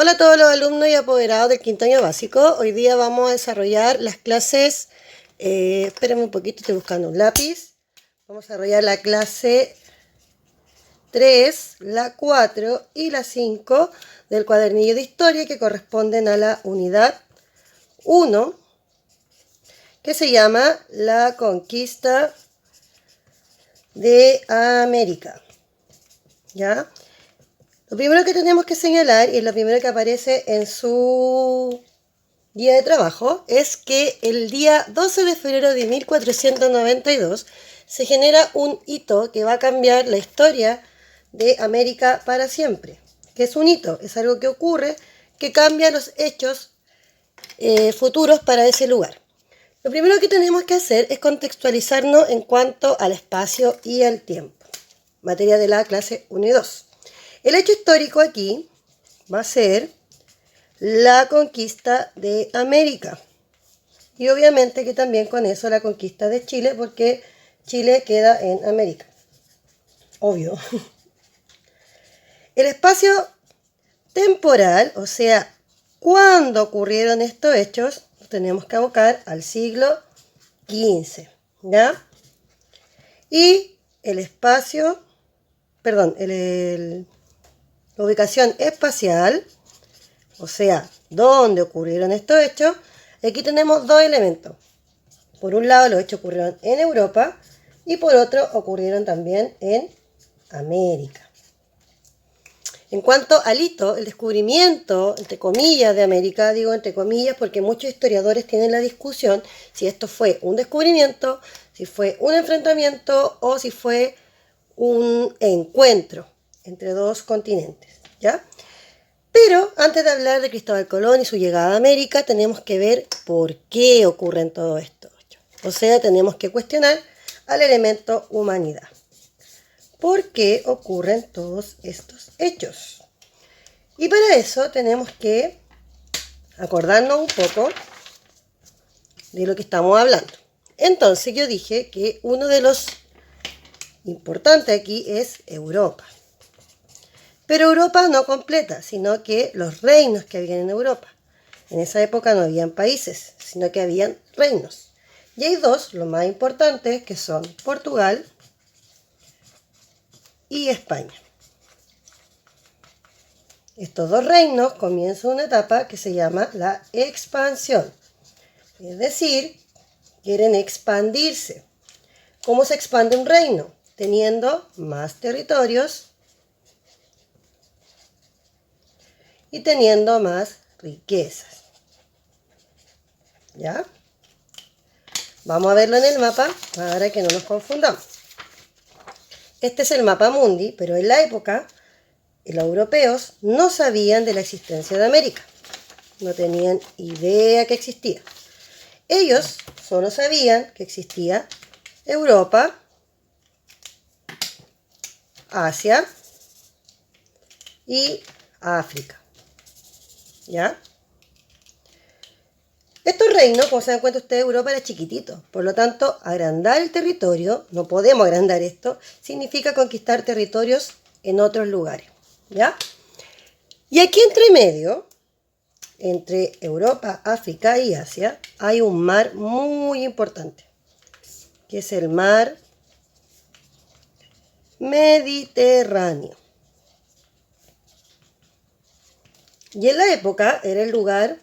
Hola a todos los alumnos y apoderados del quinto año básico. Hoy día vamos a desarrollar las clases, espérenme un poquito, estoy buscando un lápiz. Vamos a desarrollar la clase 3, la 4 y la 5 del cuadernillo de historia que corresponden a la unidad 1, que se llama La Conquista de América. ¿Ya? Lo primero que tenemos que señalar, y lo primero que aparece en su guía de trabajo, es que el día 12 de febrero de 1492 se genera un hito que va a cambiar la historia de América para siempre. ¿Qué es un hito? Es algo que ocurre que cambia los hechos futuros para ese lugar. Lo primero que tenemos que hacer es contextualizarnos en cuanto al espacio y al tiempo. Materia de la clase 1 y 2. El hecho histórico aquí va a ser la conquista de América. Y obviamente que también con eso la conquista de Chile, porque Chile queda en América. Obvio. El espacio temporal, o sea, cuándo ocurrieron estos hechos, tenemos que abocar al siglo XV. ¿Ya? Y el espacio, perdón, la ubicación espacial, o sea, dónde ocurrieron estos hechos, aquí tenemos dos elementos. Por un lado, los hechos ocurrieron en Europa y por otro, ocurrieron también en América. En cuanto al hito, el descubrimiento, entre comillas, de América, digo entre comillas porque muchos historiadores tienen la discusión si esto fue un descubrimiento, si fue un enfrentamiento o si fue un encuentro entre dos continentes, ¿ya? Pero antes de hablar de Cristóbal Colón y su llegada a América, tenemos que ver por qué ocurren todo esto. O sea, tenemos que cuestionar al elemento humanidad. ¿Por qué ocurren todos estos hechos? Y para eso tenemos que acordarnos un poco de lo que estamos hablando. Entonces yo dije que uno de los importantes aquí es Europa. Pero Europa no completa, sino que los reinos que habían en Europa. En esa época no habían países, sino que habían reinos. Y hay dos, los más importantes, que son Portugal y España. Estos dos reinos comienzan una etapa que se llama la expansión. Es decir, quieren expandirse. ¿Cómo se expande un reino? Teniendo más territorios y teniendo más riquezas. ¿Ya? Vamos a verlo en el mapa para que no nos confundamos. Este es el mapa mundi, pero en la época los europeos no sabían de la existencia de América. No tenían idea que existía. Ellos solo sabían que existía Europa, Asia y África. ¿Ya? Estos reinos, como se dan cuenta ustedes, Europa era chiquitito. Por lo tanto, agrandar el territorio, no podemos agrandar esto, significa conquistar territorios en otros lugares. ¿Ya? Y aquí entre medio, entre Europa, África y Asia, hay un mar muy importante, que es el mar Mediterráneo. Y en la época era el lugar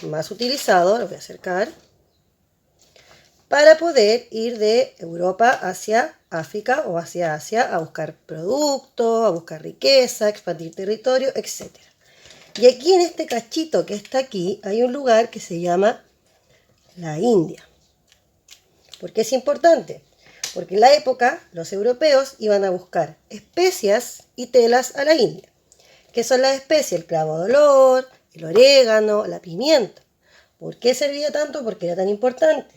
más utilizado, lo voy a acercar, para poder ir de Europa hacia África o hacia Asia a buscar productos, a buscar riqueza, expandir territorio, etc. Y aquí en este cachito que está aquí hay un lugar que se llama la India. ¿Por qué es importante? Porque en la época los europeos iban a buscar especias y telas a la India. ¿Qué son las especias? El clavo de olor, el orégano, la pimienta. ¿Por qué servía tanto? ¿Por qué era tan importante?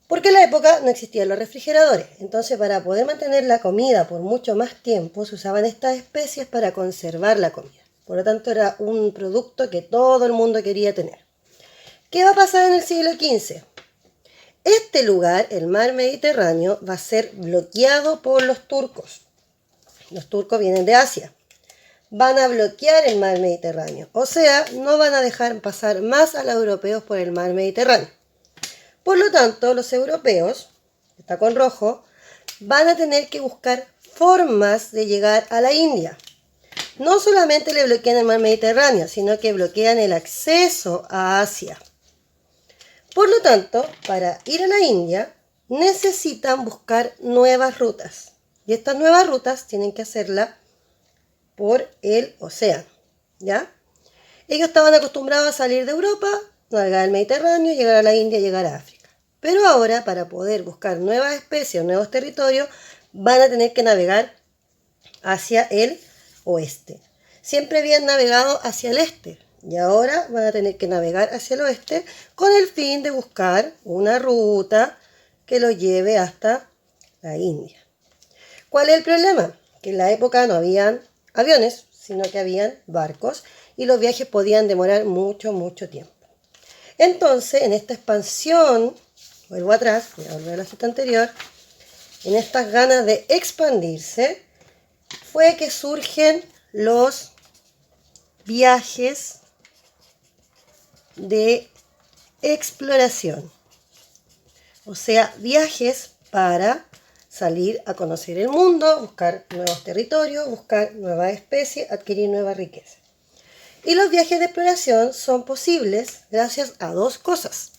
Porque en la época no existían los refrigeradores. Entonces, para poder mantener la comida por mucho más tiempo, se usaban estas especias para conservar la comida. Por lo tanto, era un producto que todo el mundo quería tener. ¿Qué va a pasar en el siglo XV? Este lugar, el mar Mediterráneo, va a ser bloqueado por los turcos. Los turcos vienen de Asia. van a bloquear el mar Mediterráneo. O sea, no van a dejar pasar más a los europeos por el mar Mediterráneo. Por lo tanto, los europeos, está con rojo, van a tener que buscar formas de llegar a la India. No solamente le bloquean el mar Mediterráneo, sino que bloquean el acceso a Asia. Por lo tanto, para ir a la India, necesitan buscar nuevas rutas. Y estas nuevas rutas tienen que hacerlas por el océano, ¿ya? Ellos estaban acostumbrados a salir de Europa, navegar el Mediterráneo, llegar a la India, llegar a África. Pero ahora, para poder buscar nuevas especies, nuevos territorios, van a tener que navegar hacia el oeste. Siempre habían navegado hacia el este y ahora van a tener que navegar hacia el oeste con el fin de buscar una ruta que los lleve hasta la India. ¿Cuál es el problema? Que en la época no habían aviones, sino que habían barcos y los viajes podían demorar mucho tiempo. Entonces, en esta expansión, vuelvo atrás, voy a volver a la cita anterior, en estas ganas de expandirse, fue que surgen los viajes de exploración. O sea, viajes para salir a conocer el mundo, buscar nuevos territorios, buscar nuevas especies, adquirir nueva riqueza. Y los viajes de exploración son posibles gracias a dos cosas.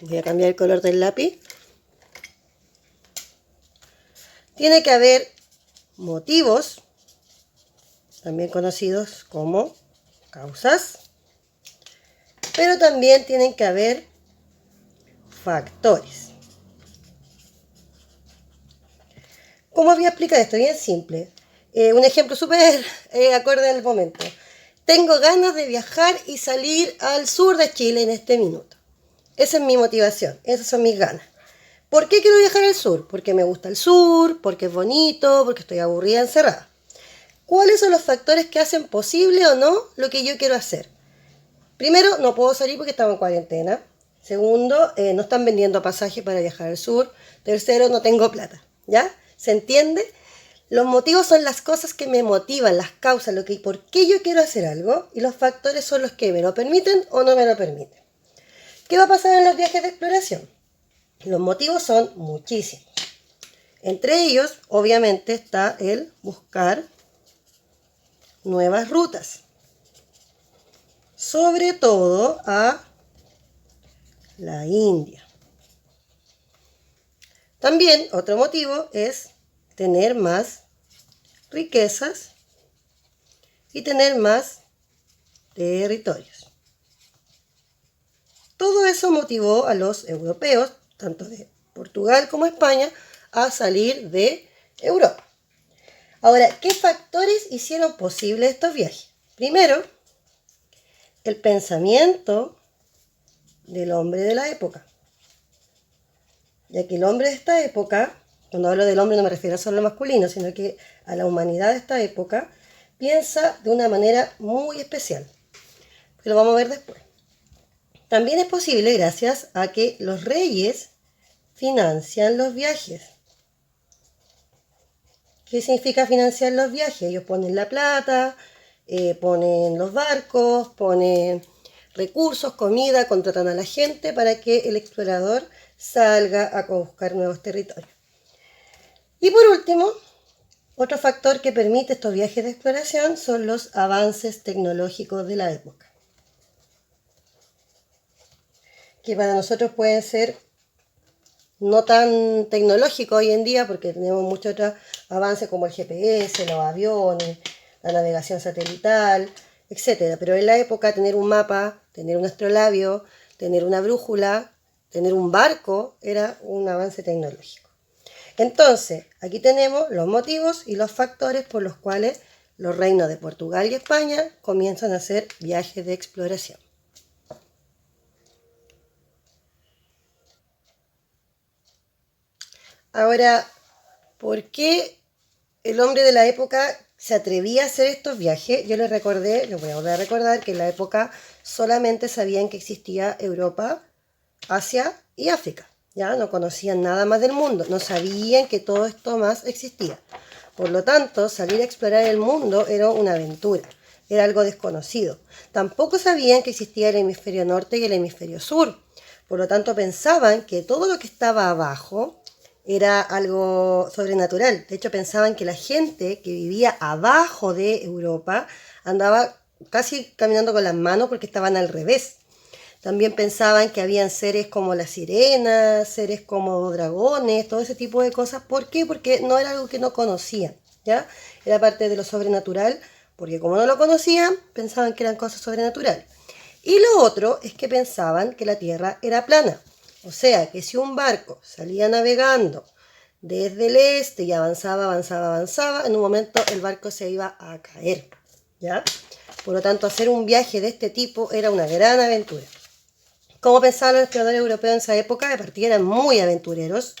Voy a cambiar el color del lápiz. Tiene que haber motivos, también conocidos como causas, pero también tienen que haber factores. ¿Cómo voy a explicar esto? Bien simple. Un ejemplo súper acorde al momento. Tengo ganas de viajar y salir al sur de Chile en este minuto. Esa es mi motivación, esas son mis ganas. ¿Por qué quiero viajar al sur? Porque me gusta el sur, porque es bonito, porque estoy aburrida, encerrada. ¿Cuáles son los factores que hacen posible o no lo que yo quiero hacer? Primero, no puedo salir porque estamos en cuarentena. Segundo, no están vendiendo pasajes para viajar al sur. Tercero, no tengo plata. ¿Ya? ¿Se entiende? Los motivos son las cosas que me motivan, las causas, por qué yo quiero hacer algo. Y los factores son los que me lo permiten o no me lo permiten. ¿Qué va a pasar en los viajes de exploración? Los motivos son muchísimos. Entre ellos, obviamente, está el buscar nuevas rutas. Sobre todo a la India. También otro motivo es tener más riquezas y tener más territorios. Todo eso motivó a los europeos, tanto de Portugal como España, a salir de Europa. Ahora, ¿qué factores hicieron posible estos viajes? Primero, el pensamiento del hombre de la época. Ya que el hombre de esta época, cuando hablo del hombre no me refiero solo al masculino, sino que a la humanidad de esta época, piensa de una manera muy especial. Que lo vamos a ver después. También es posible gracias a que los reyes financian los viajes. ¿Qué significa financiar los viajes? Ellos ponen la plata, ponen los barcos, ponen recursos, comida, contratan a la gente para que el explorador salga a buscar nuevos territorios. Y por último, otro factor que permite estos viajes de exploración son los avances tecnológicos de la época, que para nosotros pueden ser no tan tecnológicos hoy en día porque tenemos muchos otros avances como el GPS, los aviones, la navegación satelital, etc. Pero en la época tener un mapa, tener un astrolabio, tener una brújula, tener un barco era un avance tecnológico. Entonces, aquí tenemos los motivos y los factores por los cuales los reinos de Portugal y España comienzan a hacer viajes de exploración. Ahora, ¿por qué el hombre de la época se atrevía a hacer estos viajes? Yo les voy a volver a recordar que en la época solamente sabían que existía Europa, Asia y África. Ya no conocían nada más del mundo, no sabían que todo esto más existía. Por lo tanto, salir a explorar el mundo era una aventura, era algo desconocido. Tampoco sabían que existía el hemisferio norte y el hemisferio sur. Por lo tanto, pensaban que todo lo que estaba abajo era algo sobrenatural. De hecho, pensaban que la gente que vivía abajo de Europa andaba casi caminando con las manos porque estaban al revés. También pensaban que habían seres como las sirenas, seres como dragones, todo ese tipo de cosas. ¿Por qué? Porque no era algo que no conocían, ¿ya? Era parte de lo sobrenatural, porque como no lo conocían, pensaban que eran cosas sobrenaturales. Y lo otro es que pensaban que la Tierra era plana. O sea, que si un barco salía navegando desde el este y avanzaba, en un momento el barco se iba a caer, ¿ya? Por lo tanto, hacer un viaje de este tipo era una gran aventura. ¿Cómo pensaban los exploradores europeos en esa época? De partida eran muy aventureros,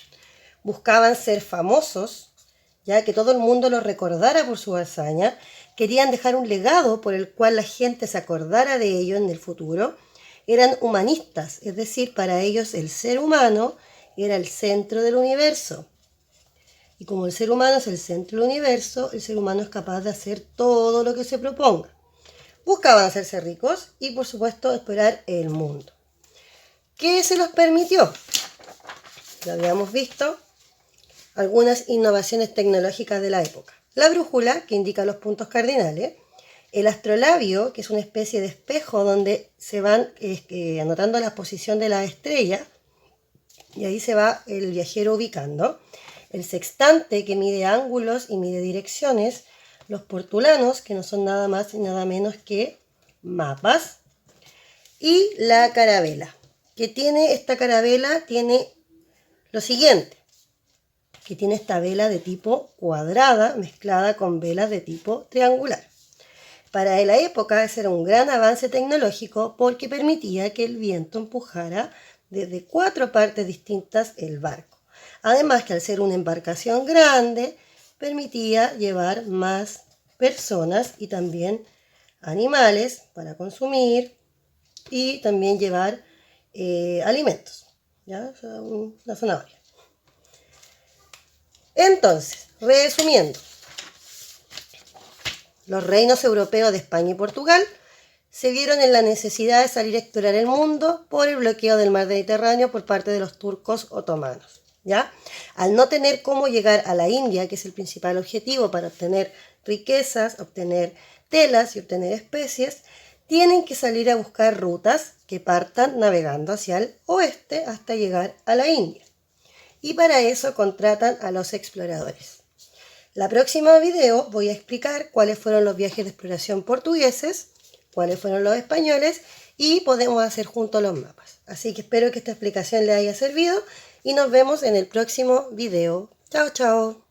buscaban ser famosos, ya que todo el mundo los recordara por su hazaña, querían dejar un legado por el cual la gente se acordara de ellos en el futuro, eran humanistas, es decir, para ellos el ser humano era el centro del universo. Y como el ser humano es el centro del universo, el ser humano es capaz de hacer todo lo que se proponga. Buscaban hacerse ricos y, por supuesto, explorar el mundo. ¿Qué se los permitió? Ya habíamos visto algunas innovaciones tecnológicas de la época. La brújula, que indica los puntos cardinales. El astrolabio, que es una especie de espejo donde se van anotando la posición de las estrellas. Y ahí se va el viajero ubicando. El sextante, que mide ángulos y mide direcciones. Los portulanos, que no son nada más y nada menos que mapas. Y la carabela, que tiene esta carabela, tiene lo siguiente, que tiene esta vela de tipo cuadrada mezclada con velas de tipo triangular. Para la época ese era un gran avance tecnológico porque permitía que el viento empujara desde 4 partes distintas el barco. Además que al ser una embarcación grande, permitía llevar más personas y también animales para consumir y también llevar alimentos, ¿ya? O sea, una zanahoria. Entonces, resumiendo, los reinos europeos de España y Portugal se vieron en la necesidad de salir a explorar el mundo por el bloqueo del mar Mediterráneo por parte de los turcos otomanos, ¿ya? Al no tener cómo llegar a la India, que es el principal objetivo para obtener riquezas, obtener telas y obtener especies, tienen que salir a buscar rutas que partan navegando hacia el oeste hasta llegar a la India. Y para eso contratan a los exploradores. La próxima video voy a explicar cuáles fueron los viajes de exploración portugueses, cuáles fueron los españoles y podemos hacer juntos los mapas. Así que espero que esta explicación les haya servido y nos vemos en el próximo video. Chao, chao.